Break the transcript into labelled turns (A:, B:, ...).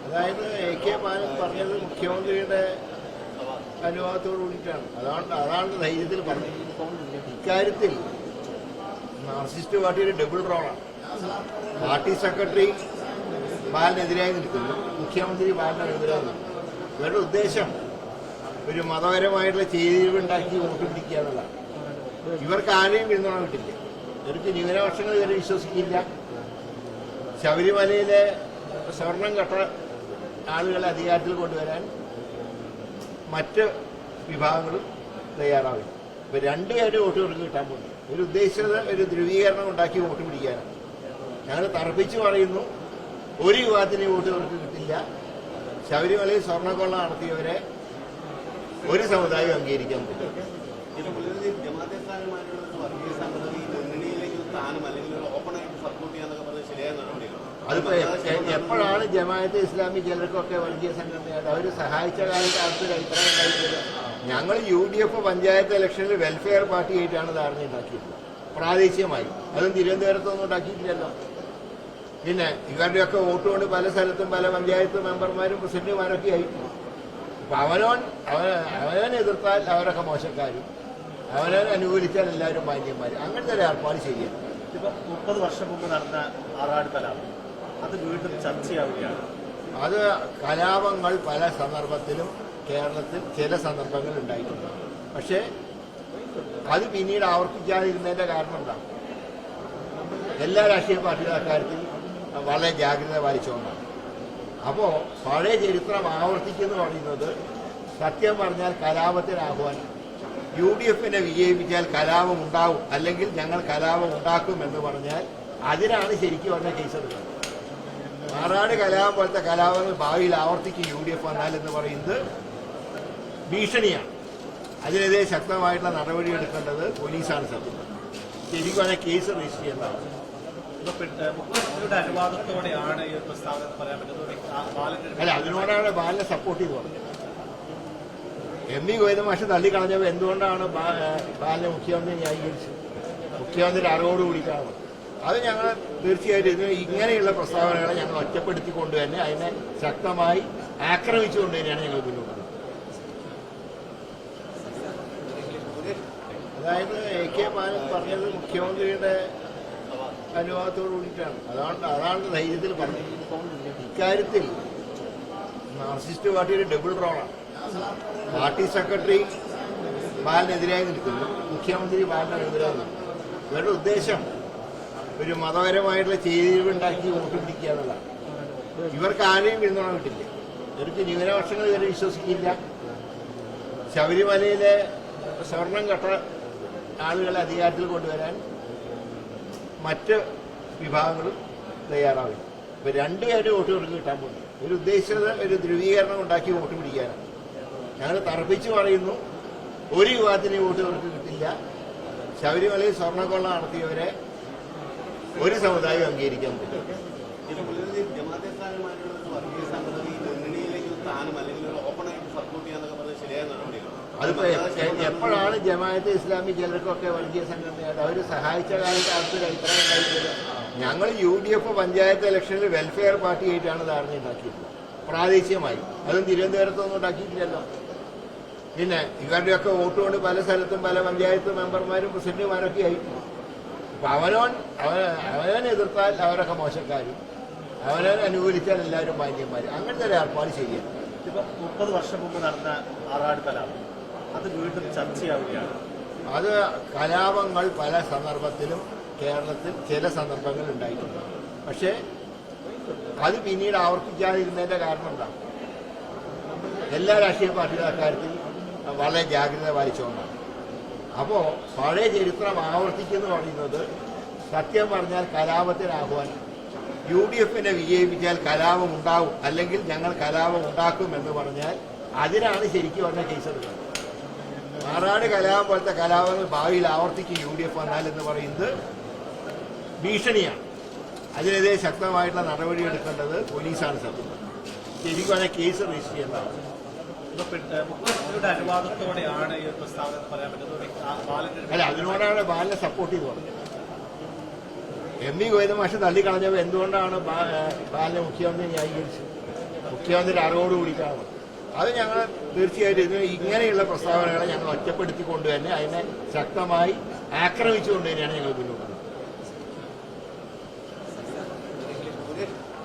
A: അതായത് AK ബാലൻ പറഞ്ഞത് മുഖ്യമന്ത്രിയുടെ അനുവാദത്തോടു കൂടിയിട്ടാണ്. അതാണ് ധൈര്യത്തിൽ പറഞ്ഞത്. ഇക്കാര്യത്തിൽ മാർക്സിസ്റ്റ് പാർട്ടിയുടെ ഡബിൾ റോളാണ്. പാർട്ടി സെക്രട്ടറി ബാലനെതിരായി നിൽക്കുന്നു, മുഖ്യമന്ത്രി ബാലനെതിരായി നിൽക്കുന്നു. ഇവരുടെ ഉദ്ദേശം ഒരു മതപരമായിട്ടുള്ള ചേരിവുണ്ടാക്കി വോട്ട് പിടിക്കുക എന്നുള്ളതാണ്. ഇവർക്ക് ആരെയും പിന്തുണ കിട്ടില്ല. ഇവർക്ക് ന്യൂനപക്ഷങ്ങൾ ഇവരെ വിശ്വസിക്കില്ല. ശബരിമലയിലെ സ്വർണം കെട്ട ആളുകളെ അധികാരത്തിൽ കൊണ്ടുവരാൻ മറ്റ് വിഭാഗങ്ങളും തയ്യാറാവില്ല. ഇപ്പൊ രണ്ടുപേരും വോട്ട് ഇവർക്ക് കിട്ടാൻ പോകുന്നു. ഒരു ഉദ്ദേശിച്ചത് ഒരു ധ്രുവീകരണം ഉണ്ടാക്കി വോട്ട് പിടിക്കാനാണ്. ഞങ്ങൾ തറപ്പിച്ച് പറയുന്നു, ഒരു വിഭാഗത്തിന് വോട്ട് ഇവർക്ക് കിട്ടില്ല. ശബരിമലയിൽ സ്വർണ്ണക്കൊള്ള നടത്തിയവരെ ഒരു സമുദായം അംഗീകരിക്കാൻ പറ്റില്ല. അതിപ്പോ എപ്പോഴാണ് ജമാഅത്തെ ഇസ്ലാമി ചിലർക്കൊക്കെ വർഗീയ സംഘടനയായിട്ട് അവർ സഹായിച്ച കാലത്ത് അവർക്ക് അഭിപ്രായം ഉണ്ടായിട്ടില്ല. ഞങ്ങൾ UDF പഞ്ചായത്ത് ഇലക്ഷനിൽ വെൽഫെയർ പാർട്ടിയായിട്ടാണ് ധാരണ ഉണ്ടാക്കിയിട്ടുള്ളത്, പ്രാദേശികമായി. അതും തിരുവനന്തപുരത്തൊന്നും ഉണ്ടാക്കിയിട്ടില്ലല്ലോ. പിന്നെ ഇവരുടെയൊക്കെ വോട്ട് കൊണ്ട് പല സ്ഥലത്തും പല പഞ്ചായത്ത് മെമ്പർമാരും പ്രസിഡന്റുമാരൊക്കെ ആയിട്ടുണ്ട്. അപ്പൊ അവനവൻ എതിർത്താൽ അവരൊക്കെ മോശക്കാരും, അവനവൻ അനുകൂലിച്ചാൽ എല്ലാവരും മാന്യന്മാർ. അങ്ങനത്തെ ഒരു ഏർപ്പാട് ശരിയാണ്.
B: ഇപ്പൊ 30 വർഷം മുമ്പ് നടന്ന ആറാട് കലാപം അത് വീണ്ടും ചർച്ചയാവുകയാണ്.
A: അത് കലാപങ്ങൾ പല സന്ദർഭത്തിലും കേരളത്തിൽ ചില സന്ദർഭങ്ങൾ ഉണ്ടായിട്ടുണ്ട്. പക്ഷേ അത് പിന്നീട് ആവർത്തിക്കാതിരുന്നതിന്റെ കാരണം എന്താണ്? എല്ലാ രാഷ്ട്രീയ പാർട്ടികളും അക്കാര്യത്തിൽ വളരെ ജാഗ്രത പാലിച്ചുകൊണ്ടാണ്. അപ്പോൾ പഴയ ചരിത്രം ആവർത്തിക്കുന്നു പറയുന്നത് സത്യം പറഞ്ഞാൽ കലാപത്തിന് ആഹ്വാനം. UDFനെ വിജയിപ്പിച്ചാൽ കലാപം ഉണ്ടാവും, അല്ലെങ്കിൽ ഞങ്ങൾ കലാപം ഉണ്ടാക്കും എന്ന് പറഞ്ഞാൽ അതിനാണ് ശരിക്കും പറഞ്ഞ കേസെടുക്കുന്നത്. ആറാട് കലാപം പോലത്തെ കലാപങ്ങൾ ഭാവിയിൽ ആവർത്തിക്കും UDF വന്നാൽ എന്ന് പറയുന്നത് ഭീഷണിയാണ്. അതിനെതിരെ ശക്തമായിട്ടുള്ള നടപടി എടുക്കേണ്ടത് പോലീസാണ്. സത്യം ശരിക്കും പറഞ്ഞാൽ കേസ് രജിസ്റ്റർ ചെയ്യേണ്ടതാണ്.
B: മുഖ്യമന്ത്രിയുടെ അനുവാദത്തോടെയാണ് ഈ പ്രസ്താവന പറയാൻ പറ്റുന്നത്.
A: അല്ല, അതിനോടാണ് ബാലനെ സപ്പോർട്ട് ചെയ്ത് പറഞ്ഞത്. MV ഗോവിന്ദ മാഷ് തള്ളിക്കളഞ്ഞപ്പോൾ എന്തുകൊണ്ടാണ് ബാലനെ മുഖ്യമന്ത്രി ന്യായീകരിച്ചത്? മുഖ്യമന്ത്രി അറിവോടുകൂടിയിട്ടാണ്. അത് ഞങ്ങൾ തീർച്ചയായിട്ടും ഇങ്ങനെയുള്ള പ്രസ്താവനകളെ ഞങ്ങൾ ഒറ്റപ്പെടുത്തിക്കൊണ്ട് തന്നെ അതിനെ ശക്തമായി ആക്രമിച്ചുകൊണ്ട് തന്നെയാണ് ഞങ്ങൾ മുന്നോട്ട്. അതായത് AK ബാലൻ പറഞ്ഞത് മുഖ്യമന്ത്രിയുടെ അനുവാദത്തോടു കൂടിയിട്ടാണ്. അതാണ് ധൈര്യത്തിൽ പറഞ്ഞത്. ഇക്കാര്യത്തിൽ മാർക്സിസ്റ്റ് പാർട്ടിയുടെ ഡബിൾ റോളാണ്. പാർട്ടി സെക്രട്ടറി ബാലനെതിരായി നിൽക്കുന്നു, മുഖ്യമന്ത്രി ബാലനെതിരായി നിൽക്കുന്നു. ഇവരുടെ ഉദ്ദേശം ഒരു മതപരമായിട്ടുള്ള ചേരിവുണ്ടാക്കി വോട്ട് പിടിക്കുക എന്നുള്ളതാണ്. ഇവർക്ക് ആരെയും പിന്തുണ കിട്ടില്ല. ഇവർക്ക് ന്യൂനപക്ഷങ്ങൾ ഇവരെ വിശ്വസിക്കില്ല. ശബരിമലയിലെ സ്വർണം കെട്ട ആളുകളെ അധികാരത്തിൽ കൊണ്ടുവരാൻ മറ്റ് വിഭാഗങ്ങളും തയ്യാറാവില്ല. ഇപ്പൊ രണ്ടുപേരും വോട്ട് ഇവർക്ക് കിട്ടാൻ പോകുന്നു. ഒരു ഉദ്ദേശിച്ചത് ഒരു ധ്രുവീകരണം ഉണ്ടാക്കി വോട്ട് പിടിക്കാനാണ്. ഞങ്ങൾ തറപ്പിച്ച് പറയുന്നു, ഒരു വിഭാഗത്തിന് വോട്ട് ഇവർക്ക് കിട്ടില്ല. ശബരിമലയിൽ സ്വർണ്ണക്കൊള്ള നടത്തിയവരെ ഒരു സമുദായം അംഗീകരിക്കാൻ പറ്റില്ല. അതിപ്പോ എപ്പോഴാണ് ജമാഅത്തെ ഇസ്ലാമി ചിലർക്കൊക്കെ വർഗീയ സംഘടനയായിട്ട് അവർ സഹായിച്ച കാലത്ത് അവർക്ക് അഭിപ്രായം ഉണ്ടായിട്ടില്ല. ഞങ്ങൾ UDF പഞ്ചായത്ത് ഇലക്ഷനിൽ വെൽഫെയർ പാർട്ടിയായിട്ടാണ് ധാരണ ഉണ്ടാക്കിയിട്ടുള്ളത്, പ്രാദേശികമായി. അതും തിരുവനന്തപുരത്തൊന്നും ഉണ്ടാക്കിയിട്ടില്ലല്ലോ. പിന്നെ ഇവരുടെയൊക്കെ വോട്ട് കൊണ്ട് പല സ്ഥലത്തും പല പഞ്ചായത്ത് മെമ്പർമാരും പ്രസിഡന്റുമാരൊക്കെ ആയിട്ടുണ്ട്. അപ്പൊ അവനവൻ എതിർത്താൽ അവരൊക്കെ മോശക്കാരും, അവനവൻ അനുകൂലിച്ചാൽ എല്ലാവരും മാന്യന്മാർ. അങ്ങനത്തെ ഒരു ഏർപ്പാട് ശരിയാണ്.
B: ഇപ്പൊ 30 വർഷം മുമ്പ് നടന്ന ആറാട് കലാപം അത് വീണ്ടും ചർച്ചയാവുകയാണ്.
A: അത് കലാപങ്ങൾ പല സന്ദർഭത്തിലും കേരളത്തിൽ ചില സന്ദർഭങ്ങൾ ഉണ്ടായിട്ടുണ്ട്. പക്ഷേ അത് പിന്നീട് ആവർത്തിക്കാതിരുന്നതിന്റെ കാരണം എന്താണ്? എല്ലാ രാഷ്ട്രീയ പാർട്ടികളും അക്കാര്യത്തിൽ വളരെ ജാഗ്രത പാലിച്ചുകൊണ്ടാണ്. അപ്പോൾ പഴയ ചരിത്രം ആവർത്തിക്കുന്നു പറയുന്നത് സത്യം പറഞ്ഞാൽ കലാപത്തിന് ആഹ്വാനം. UDFനെ വിജയിപ്പിച്ചാൽ കലാപം ഉണ്ടാവും, അല്ലെങ്കിൽ ഞങ്ങൾ കലാപം ഉണ്ടാക്കും എന്ന് പറഞ്ഞാൽ അതിനാണ് ശരിക്കും പറഞ്ഞ കേസെടുക്കുന്നത്. ആറാട് കലാപം പോലത്തെ കലാപങ്ങൾ ഭാവിയിൽ ആവർത്തിക്കും UDF വന്നാൽ എന്ന് പറയുന്നത് ഭീഷണിയാണ്. അതിനെതിരെ ശക്തമായിട്ടുള്ള നടപടി എടുക്കേണ്ടത് പോലീസാണ്. സത്യം ശരിക്കും പറഞ്ഞാൽ കേസ് രജിസ്റ്റർ ചെയ്യേണ്ടതാണ്.
B: മുഖ്യമന്ത്രിയുടെ അനുവാദത്തോടെയാണ് ഈ പ്രസ്താവന പറയാൻ പറ്റുന്നത്.
A: അല്ല, അതിനോടാണ് ബാലനെ സപ്പോർട്ട് ചെയ്ത് പറഞ്ഞത്. MV ഗോവിന്ദ മാഷ് തള്ളിക്കളഞ്ഞപ്പോൾ എന്തുകൊണ്ടാണ് ബാലനെ മുഖ്യമന്ത്രി ന്യായീകരിച്ചത്? മുഖ്യമന്ത്രി അറിവോടുകൂടിയിട്ടാണ്. അത് ഞങ്ങൾ തീർച്ചയായിട്ടും ഇങ്ങനെയുള്ള പ്രസ്താവനകളെ ഞങ്ങൾ ഒറ്റപ്പെടുത്തിക്കൊണ്ട് തന്നെ അതിനെ ശക്തമായി ആക്രമിച്ചുകൊണ്ട് തന്നെയാണ് ഞങ്ങൾ മുന്നോട്ട് പോകുന്നത്.